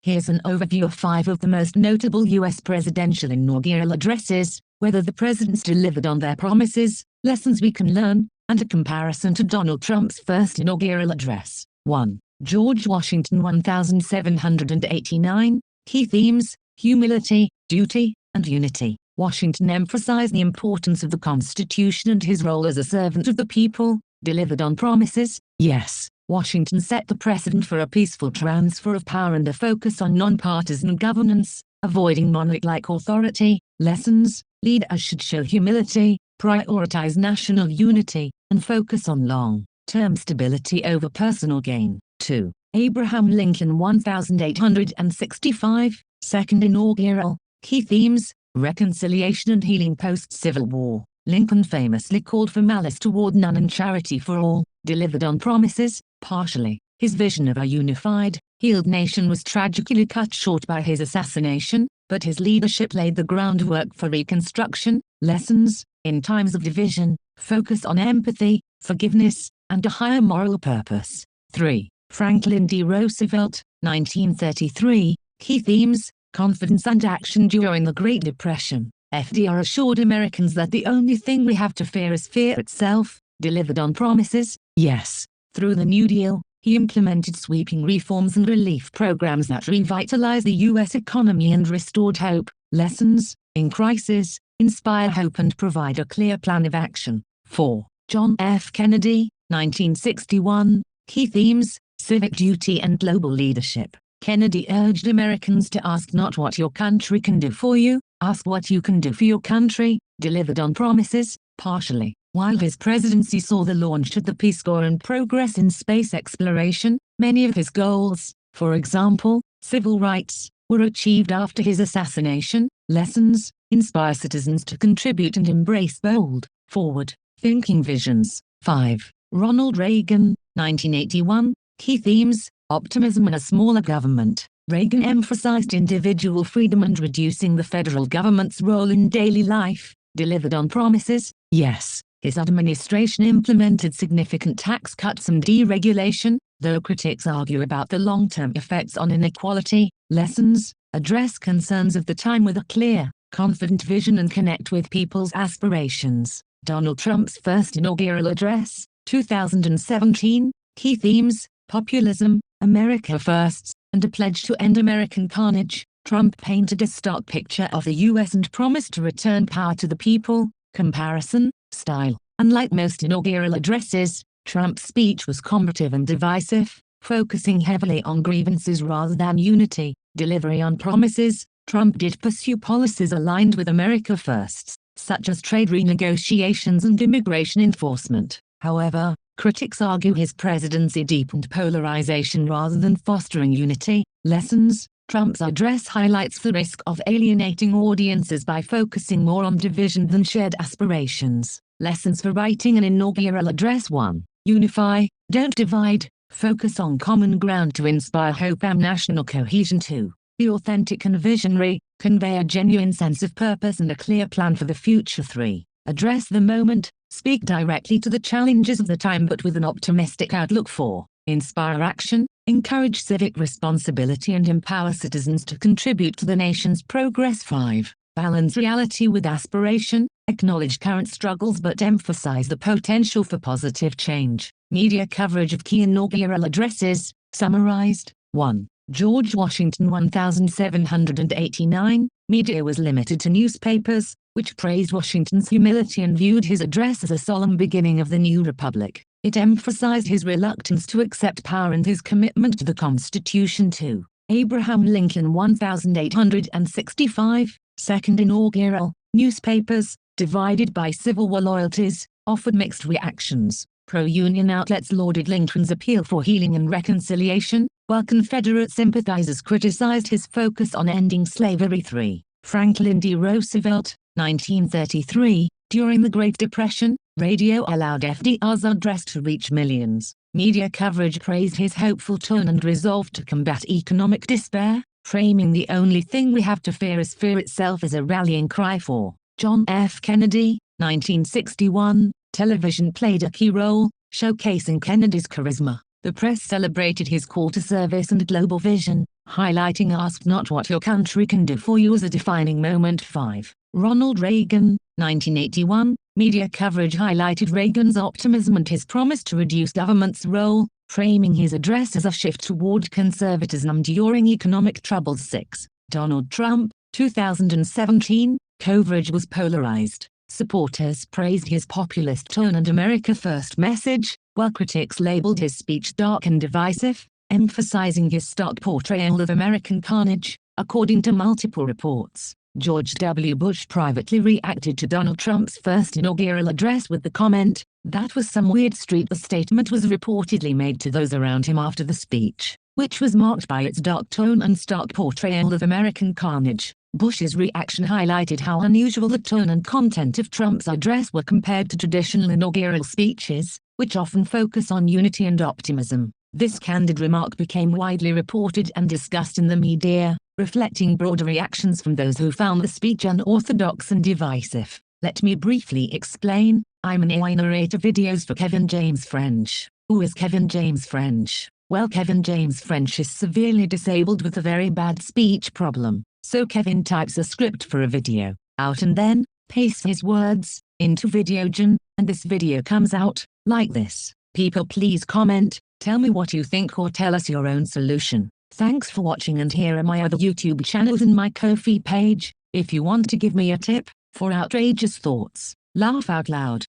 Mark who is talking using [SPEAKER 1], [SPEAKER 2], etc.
[SPEAKER 1] Here's an overview of 5 of the most notable U.S. presidential inaugural addresses, whether the presidents delivered on their promises, lessons we can learn, and a comparison to Donald Trump's first inaugural address. 1. George Washington 1789. Key themes: humility, duty, and unity. Washington emphasized the importance of the Constitution and his role as a servant of the people. Delivered on promises? Yes. Washington set the precedent for a peaceful transfer of power and a focus on non-partisan governance, avoiding monarch-like authority. Lessons: leaders should show humility, prioritize national unity, and focus on long-term stability over personal gain. 2. Abraham Lincoln 1865. Second inaugural. Key themes: reconciliation and healing post-Civil War. Lincoln famously called for malice toward none and charity for all. Delivered on promises? Partially. His vision of a unified, healed nation was tragically cut short by his assassination, but his leadership laid the groundwork for reconstruction. Lessons: in times of division, focus on empathy, forgiveness, and a higher moral purpose. 3. Franklin D. Roosevelt, 1933. Key themes: confidence and action during the Great Depression. FDR assured Americans that the only thing we have to fear is fear itself. Delivered on promises? Yes. Through the New Deal, he implemented sweeping reforms and relief programs that revitalized the U.S. economy and restored hope. Lessons: in crisis, inspire hope and provide a clear plan of action. 4. John F. Kennedy, 1961. Key themes: civic duty and global leadership. Kennedy urged Americans to ask not what your country can do for you, ask what you can do for your country. Delivered on promises? Partially. While his presidency saw the launch of the Peace Corps and progress in space exploration, many of his goals, for example, civil rights, were achieved after his assassination. Lessons: inspire citizens to contribute and embrace bold, forward-thinking visions. 5. Ronald Reagan, 1981. Key themes: optimism and a smaller government. Reagan emphasized individual freedom and reducing the federal government's role in daily life. Delivered on promises? Yes. His administration implemented significant tax cuts and deregulation, though critics argue about the long-term effects on inequality. Lessons: address concerns of the time with a clear, confident vision and connect with people's aspirations. Donald Trump's first inaugural address, 2017. Key themes: populism, America first, and a pledge to end American carnage. Trump painted a stark picture of the U.S. and promised to return power to the people. Comparison: style. Unlike most inaugural addresses, Trump's speech was combative and divisive, focusing heavily on grievances rather than unity. Delivery on promises: Trump did pursue policies aligned with America first, such as trade renegotiations and immigration enforcement. However, critics argue his presidency deepened polarization rather than fostering unity. Lessons: Trump's address highlights the risk of alienating audiences by focusing more on division than shared aspirations. Lessons for writing an inaugural address. 1. Unify, don't divide, focus on common ground to inspire hope and national cohesion. 2. Be authentic and visionary, convey a genuine sense of purpose and a clear plan for the future. 3. Address the moment, speak directly to the challenges of the time but with an optimistic outlook. 4. Inspire action, encourage civic responsibility and empower citizens to contribute to the nation's progress. 5. Balance reality with aspiration, acknowledge current struggles but emphasize the potential for positive change. Media coverage of key inaugural addresses, summarized. 1. George Washington 1789. Media was limited to newspapers, which praised Washington's humility and viewed his address as a solemn beginning of the new republic. It emphasized his reluctance to accept power and his commitment to the Constitution. 2. Abraham Lincoln 1865. Second inaugural. Newspapers, divided by Civil War loyalties, offered mixed reactions. Pro-Union outlets lauded Lincoln's appeal for healing and reconciliation, while Confederate sympathizers criticized his focus on ending slavery. 3. Franklin D. Roosevelt, 1933. During the Great Depression, radio allowed FDR's address to reach millions. Media coverage praised his hopeful tone and resolve to combat economic despair, framing the only thing we have to fear is fear itself as a rallying cry. 4. John F. Kennedy, 1961. Television played a key role, showcasing Kennedy's charisma. The press celebrated his call to service and global vision, highlighting Ask Not What Your Country Can Do For You as a defining moment. 5. Ronald Reagan, 1981. Media coverage highlighted Reagan's optimism and his promise to reduce government's role, framing his address as a shift toward conservatism during economic troubles. 6. Donald Trump, 2017. Coverage was polarized. Supporters praised his populist tone and America First message, while critics labeled his speech dark and divisive, emphasizing his stark portrayal of American carnage. According to multiple reports, George W. Bush privately reacted to Donald Trump's first inaugural address with the comment, "That was some weird street." The statement was reportedly made to those around him after the speech, which was marked by its dark tone and stark portrayal of American carnage. Bush's reaction highlighted how unusual the tone and content of Trump's address were compared to traditional inaugural speeches, which often focus on unity and optimism. This candid remark became widely reported and discussed in the media, reflecting broader reactions from those who found the speech unorthodox and divisive. Let me briefly explain. I'm an AI narrator videos for Kevin James French. Who is Kevin James French? Well, Kevin James French is severely disabled with a very bad speech problem. So Kevin types a script for a video out and then pastes his words into VideoGen, and this video comes out like this. People, please comment, tell me what you think, or tell us your own solution. Thanks for watching, and here are my other YouTube channels and my Ko-fi page, if you want to give me a tip for outrageous thoughts. Laugh out loud.